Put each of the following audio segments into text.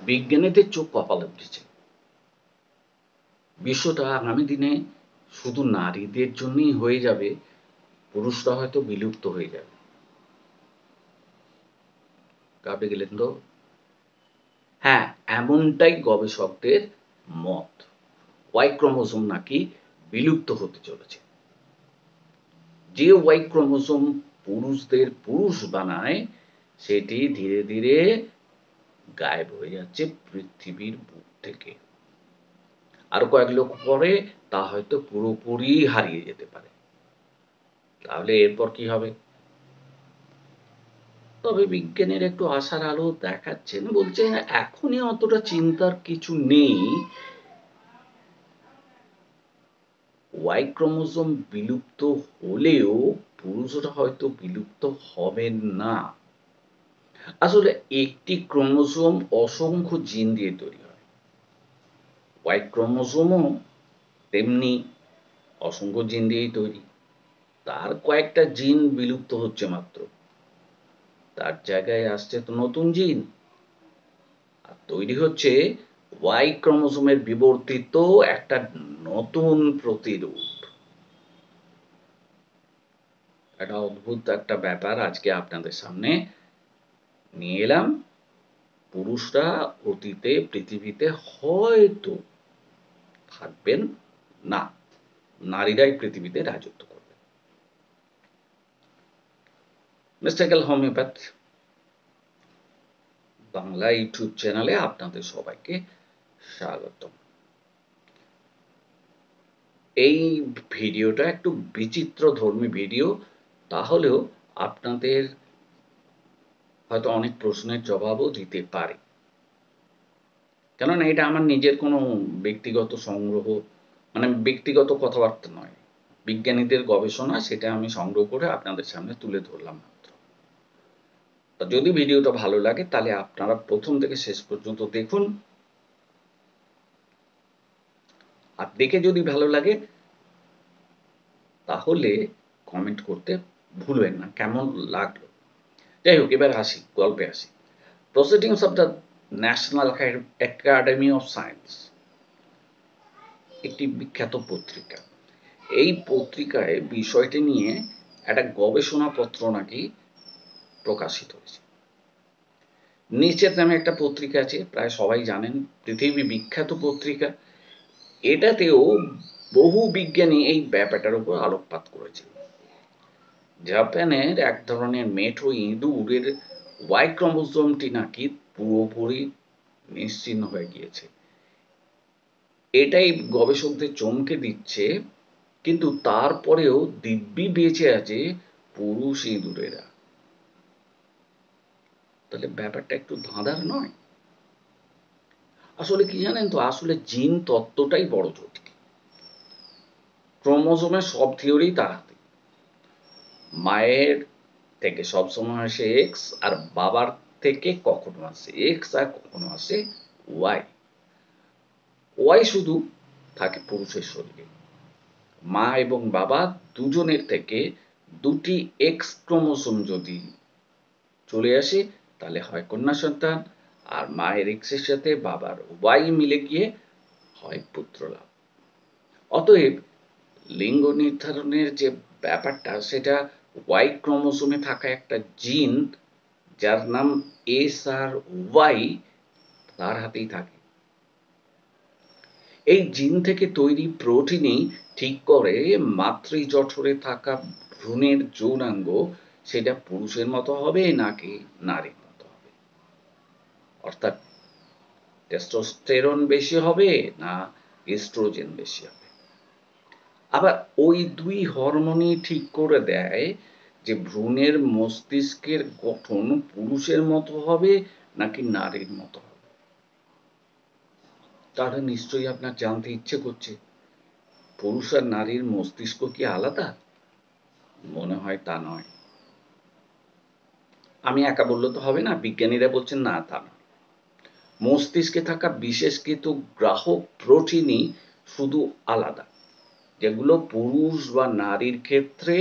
বিজ্ঞানীদের চোখ কপালে উঠেছে। বিশ্বটা আগামী দিনে শুধু নারীদের জন্যই হয়ে যাবে, পুরুষরা হয়তো বিলুপ্ত হয়ে যাবে। কাঁপে গেলেন তো? হ্যাঁ, এমনটাই গবেষকদের মত। ওয়াই ক্রোমোসোম নাকি বিলুপ্ত হতে চলেছে। যে ওয়াই ক্রোমোসোম পুরুষদের পুরুষ বানায়, সেটি ধীরে ধীরে গায়েব হয়ে যাচ্ছে পৃথিবীর বুক থেকে। আরো কয়েক লক্ষ পরে তা হয়তো পুরোপুরি হারিয়ে যেতে পারে। তাহলে এরপর কি হবে? তবে বিজ্ঞানীরা একটু আশার আলো দেখাচ্ছেন, বলছেন এখনই অতটা চিন্তার কিছু নেই। ওয়াই ক্রোমোসোম বিলুপ্ত হলেও পুরুষরা হয়তো বিলুপ্ত হবেন না। আসলে একটি ক্রোমোসোম অসংখ্য জিন দিয়ে তৈরি হয়। ওয়াই ক্রোমোসোমও তেমনি অসংখ্য জিন দিয়েই তৈরি। তার কয়েকটা জিন বিলুপ্ত হচ্ছে মাত্র, তার জায়গায় আসছে তো নতুন জিন, আর তৈরি হচ্ছে ওয়াই ক্রোমোসোমের বিবর্তিত একটা নতুন প্রতিরূপ। একটা অদ্ভুত একটা ব্যাপার আজকে আপনাদের সামনে নিয়ে এলাম। পুরুষরা অতীতে পৃথিবীতে হয়তো থাকবেন না, নারীরাই পৃথিবীতে রাজত্ব করবে। মিস্টেকেল হোমিওপ্যাথ বাংলা ইউটিউব চ্যানেলে আপনাদের সবাইকে স্বাগত। এই ভিডিওটা একটু বিচিত্র ধর্মী ভিডিও, তাহলেও আপনাদের হয়তো অনেক প্রশ্নের জবাবও দিতে পারে। কেননা এটা আমার নিজের কোনো ব্যক্তিগত সংগ্রহ, মানে ব্যক্তিগত কথাবার্তা নয়, বিজ্ঞানীদের গবেষণা, সেটা আমি সংগ্রহ করে আপনাদের সামনে তুলে ধরলাম মাত্র। তা যদি ভিডিওটা ভালো লাগে তাহলে আপনারা প্রথম থেকে শেষ পর্যন্ত দেখুন, আর দেখে যদি ভালো লাগে তাহলে কমেন্ট করতে ভুলবেন না কেমন লাগলো। যাই হোক, এবার আসি, গল্পে আসি। Proceedings of the national academy of science একটি বিখ্যাত পত্রিকা। এই পত্রিকায় বিষয়টি নিয়ে একটা গবেষণাপত্র নাকি প্রকাশিত হয়েছে। নেচার নামে একটা পত্রিকা আছে, প্রায় সবাই জানেন, পৃথিবী বিখ্যাত পত্রিকা। এটাতেও বহু বিজ্ঞানী এই ব্যাপারটার উপর আলোকপাত করেছে। জাপানের এক ধরনের মেঠো ইঁদুরের ওয়াই ক্রোমোসোমটি নাকি পুরোপুরি নিশ্চিহ্ন হয়ে গিয়েছে। এটাই গবেষকদের চমকে দিচ্ছে, কিন্তু তারপরেও দিব্যি বেঁচে আছে পুরুষ ইঁদুরেরা। তাহলে ব্যাপারটা একটু ধাঁধার নয়? আসলে কি জানেন তো, আসলে জিন তত্ত্বটাই বড় জটিল। ক্রোমোসোমের সব থিওরি তার হাতে। মায়ের থেকে সবসময় আসে এক্স, আর বাবার থেকে কখনো আসে এক্স আর কখনো আসে ওয়াই। ওয়াই শুধু থাকে পুরুষের শরীরে। মা এবং বাবা দুজনের থেকে দুটি এক্স ক্রোমোসোম যদি চলে আসে তাহলে হয় কন্যা সন্তান, আর মায়ের এক্স এর সাথে বাবার ওয়াই মিলে গিয়ে হয় পুত্র লাভ। অতএব লিঙ্গ নির্ধারণের যে ব্যাপারটা, সেটা ওয়াই ক্রোমোসোমে থাকা একটা জিন, যার নাম SRY, তার হাতেই থাকে। এই জিন থেকে তৈরি প্রোটিনই ঠিক করে মাতৃজঠরে থাকা ভ্রূণের যৌনাঙ্গ সেটা পুরুষের মতো হবে নাকি নারীর মতো হবে, অর্থাৎ টেস্টোস্টেরন বেশি হবে না এস্ট্রোজেন বেশি হবে। আবার ওই দুই হরমোনই ঠিক করে দেয় যে ভ্রূণের মস্তিষ্কের গঠন পুরুষের মতো হবে নাকি নারীর মতো হবে। তাহলে নিশ্চয়ই আপনার জানতে ইচ্ছে করছে, পুরুষ আর নারীর মস্তিষ্ক কি আলাদা? মনে হয় তা নয়। আমি একা বললে তো হবে না, বিজ্ঞানীরা বলছেন না, তা নয়। মস্তিষ্কে থাকা বিশেষ কিছু গ্রাহক প্রোটিনই শুধু আলাদা, যেগুলো পুরুষ বা নারীর ক্ষেত্রে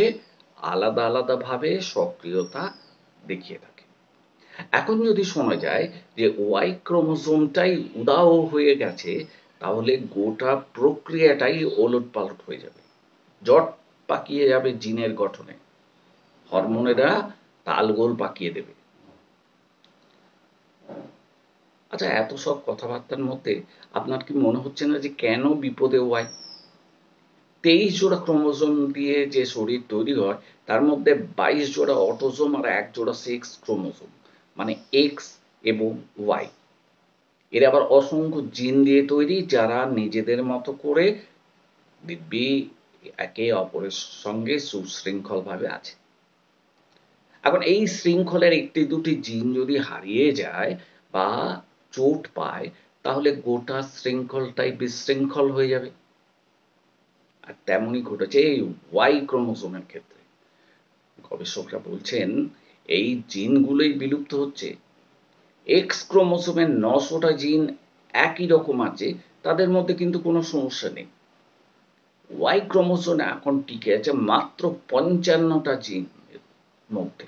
আলাদা আলাদা ভাবে সক্রিয়তা দেখিয়ে থাকে। এখন যদি শোনা যায় যে ওয়াই ক্রোমোজোমটাই উধাও হয়ে গেছে, তাহলে গোটা প্রক্রিয়াটাই ওলটপালট হয়ে যাবে, জট পাকিয়ে যাবে জিনের গঠনে, হরমোনেরা তালগোল পাকিয়ে দেবে। আচ্ছা, এত সব কথাবার্তার মধ্যে আপনার কি মনে হচ্ছে না যে কেন বিপদে ওয়াই? 23 জোড়া ক্রোমোজোম দিয়ে যে শরীর তৈরি হয়, তার মধ্যে 22 জোড়া অটোজোম আর 1 জোড়া সেক্স ক্রোমোজোম, মানে এক্স এবং ওয়াই। এর আবার অসংখ্য জিন দিয়ে তৈরি, যারা নিজেদের মতো করে দিব্যি একে অপরের সঙ্গে সুশৃঙ্খলভাবে আছে। এখন এই শৃঙ্খলের একটি দুটি জিন যদি হারিয়ে যায় বা চোট পায়, তাহলে গোটা শৃঙ্খলটাই বিশৃঙ্খল হয়ে যাবে। আর তেমনই ঘটেছে এই ওয়াই ক্রোমোজোমের ক্ষেত্রে। গবেষকরা বলছেন এই জিনগুলোই বিলুপ্ত হচ্ছে। এক্স ক্রোমোজোমের 900টা জিন একই রকম আছে, তাদের মধ্যে কিন্তু কোনো সমস্যা নেই। ওয়াই ক্রোমোজোমে এখন টিকে আছে মাত্র 55টা জিন মধ্যে।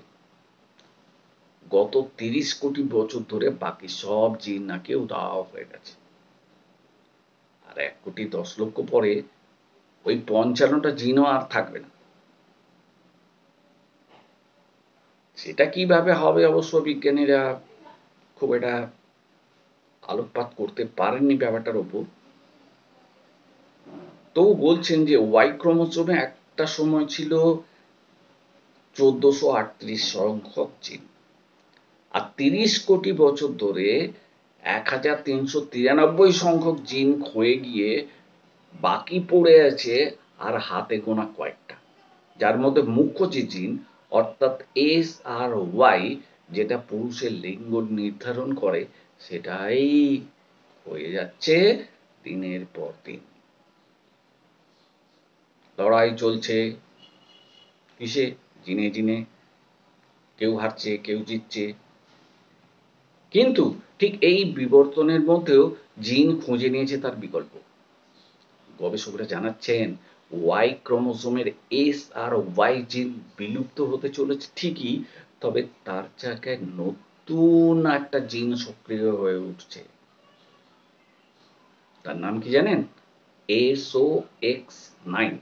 গত 30 কোটি বছর ধরে বাকি সব জিন নাকি উধাও হয়ে গেছে। আর 1 কোটি 10 লক্ষ পরে ওই 55টা জিনও আর থাকবে না। সেটা কিভাবে হবে অবশ্য বিজ্ঞানীরা খুব একটা আলোকপাত করতে পারেননি ব্যাপারটার উপর। তবু বলছেন যে ওয়াই ক্রোমোজোমে একটা সময় ছিল 1438 সংখ্যক জিন, আর 30 কোটি বছর ধরে 1393 সংখ্যক জিন ক্ষয়ে গিয়ে বাকি পড়ে আছে আর হাতে গোনা কয়েকটা, যার মধ্যে মুখ্য যে জিন অর্থাৎ এস আর ওয়াই, যেটা পুরুষের লিঙ্গ নির্ধারণ করে, সেটাই হয়ে যাচ্ছে দিনের পর দিন। লড়াই চলছে কিসে? জিনে জিনে, কেউ হারছে কেউ জিতছে। কিন্তু ঠিক এই বিবর্তনের মধ্যেও জিন খুঁজে নিয়েছে তার বিকল্প। গবেষকরা জানাচ্ছেন ওয়াই ক্রোমোজোমের এস আর ওয়াই জিন বিলুপ্ত হতে চলেছে ঠিকই, তবে তার জায়গায় নতুন একটা জিন সক্রিয় হয়ে উঠছে। তার নাম কি জানেন? SOX9।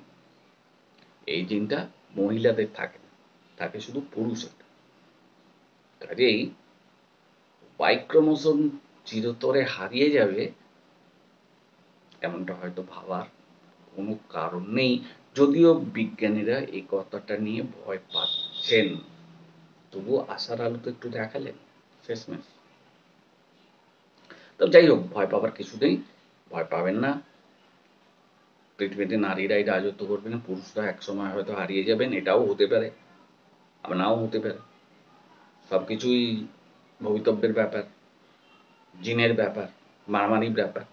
এই জিনটা মহিলাদের থাকে না, থাকে শুধু পুরুষের। কাজেই ওয়াই ক্রোমোজোম চিরতরে হারিয়ে যাবে এমনটা হয়তো ভাবার কোনো কারণ নেই, যদিও বিজ্ঞানীরা এই কথাটা নিয়ে ভয় পাচ্ছেন। তবুও আশার আলো তো একটু দেখালেন শেষমেশ। তো যাই হোক, ভয় পাবার কিছু নেই, ভয় পাবেন না। পৃথিবীতে নারীরাই রাজত্ব করবেন, পুরুষরা একসময় হয়তো হারিয়ে যাবেন, এটাও হতে পারে, আবার নাও হতে পারে। সবকিছুই ভবিতব্যের ব্যাপার, জিনের ব্যাপার, মারামারির ব্যাপার,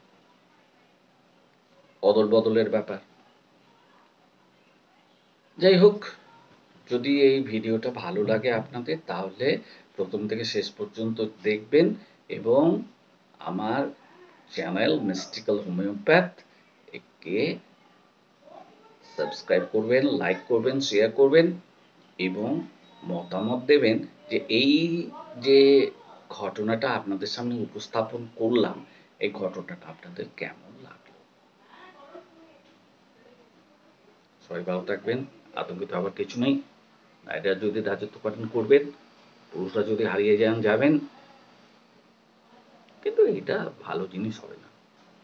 অদল বদলের ব্যাপার। যাই হোক, যদি এই ভিডিওটা ভালো লাগে আপনাদের, তাহলে প্রথম থেকে শেষ পর্যন্ত দেখবেন এবং আমার চ্যানেল মিস্টিক্যাল হোমিওপ্যাথ একে সাবস্ক্রাইব করবেন, লাইক করবেন, শেয়ার করবেন এবং মতামত দেবেন যে এই যে ঘটনাটা আপনাদের সামনে উপস্থাপন করলাম, এই ঘটনাটা আপনাদের কেমন লাগলো। সবাই ভালো থাকবেন, আতঙ্কিত হবার কিছু নেই। নারীরা যদি রাজত্ব পালন করবেন, পুরুষরা যদি হারিয়ে যান যাবেন, কিন্তু এটা ভালো জিনিস হবে না।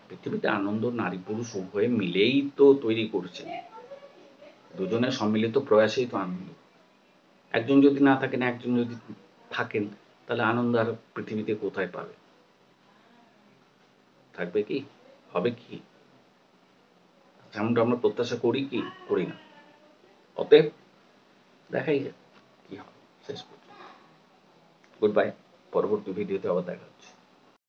পৃথিবীতে আনন্দ নারী পুরুষ উভয়ে মিলেই তো তৈরি করছেন, দুজনের সম্মিলিত প্রয়াসেই তো আনন্দ। একজন যদি না থাকেন, একজন যদি থাকেন, তাহলে আনন্দ আর পৃথিবীতে কোথায় পাবে? থাকবে কি? হবে কি? যেমনটা আমরা প্রত্যাশা করি কি করি না? অতএব দেখাই যাক কি হয় শেষ পর্যন্ত। গুড বাই, পরবর্তী ভিডিওতে আবার দেখা।